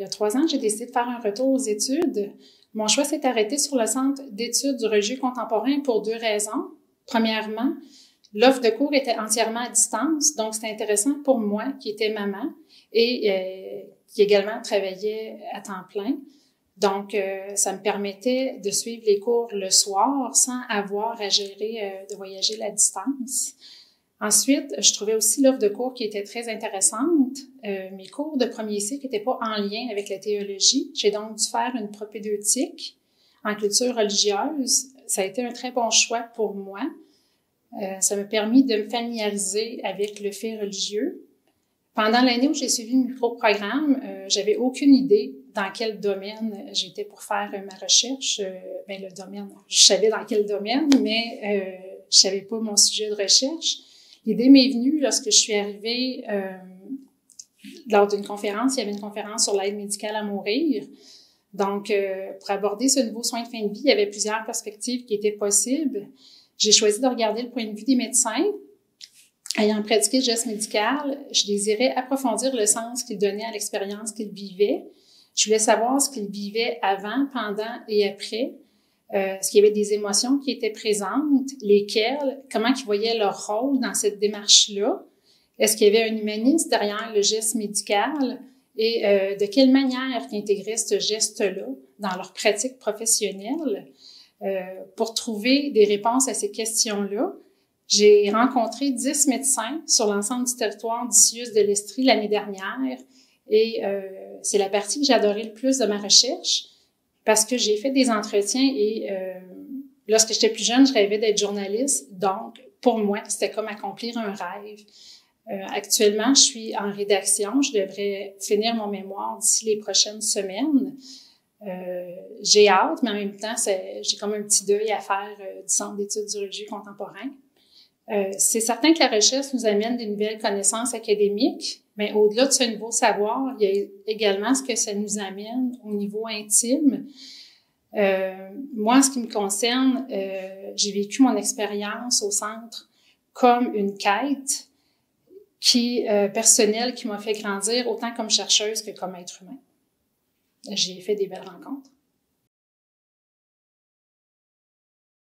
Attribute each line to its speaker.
Speaker 1: Il y a 3 ans, j'ai décidé de faire un retour aux études. Mon choix s'est arrêté sur le Centre d'études du religieux contemporain pour 2 raisons. Premièrement, l'offre de cours était entièrement à distance, donc c'était intéressant pour moi, qui était maman et qui également travaillait à temps plein. Donc, ça me permettait de suivre les cours le soir sans avoir à gérer de voyager à distance. Ensuite, je trouvais aussi l'offre de cours qui était très intéressante. Mes cours de premier cycle n'étaient pas en lien avec la théologie. J'ai donc dû faire une propédeutique en culture religieuse. Ça a été un très bon choix pour moi. Ça m'a permis de me familiariser avec le fait religieux. Pendant l'année où j'ai suivi le micro-programme, j'avais aucune idée dans quel domaine j'étais pour faire ma recherche. Le domaine, je savais dans quel domaine, mais je savais pas mon sujet de recherche. L'idée m'est venue lorsque je suis arrivée lors d'une conférence. Il y avait une conférence sur l'aide médicale à mourir. Donc, pour aborder ce nouveau soin de fin de vie, il y avait plusieurs perspectives qui étaient possibles. J'ai choisi de regarder le point de vue des médecins. Ayant pratiqué le geste médical, je désirais approfondir le sens qu'ils donnaient à l'expérience qu'ils vivaient. Je voulais savoir ce qu'ils vivaient avant, pendant et après. Est-ce qu'il y avait des émotions qui étaient présentes, lesquelles, comment ils voyaient leur rôle dans cette démarche-là? Est-ce qu'il y avait un humanisme derrière le geste médical? Et de quelle manière ils intégraient ce geste-là dans leur pratique professionnelle? Pour trouver des réponses à ces questions-là, j'ai rencontré 10 médecins sur l'ensemble du territoire d'Icius de l'Estrie l'année dernière et c'est la partie que j'ai adoré le plus de ma recherche parce que j'ai fait des entretiens et lorsque j'étais plus jeune, je rêvais d'être journaliste. Donc, pour moi, c'était comme accomplir un rêve. Actuellement, je suis en rédaction. Je devrais finir mon mémoire d'ici les prochaines semaines. J'ai hâte, mais en même temps, j'ai comme un petit deuil à faire du Centre d'études du religieux contemporain. C'est certain que la recherche nous amène des nouvelles connaissances académiques, mais au-delà de ce nouveau savoir, il y a également ce que ça nous amène au niveau intime. Moi, en ce qui me concerne, j'ai vécu mon expérience au centre comme une quête personnelle qui m'a fait grandir autant comme chercheuse que comme être humain. J'ai fait des belles rencontres.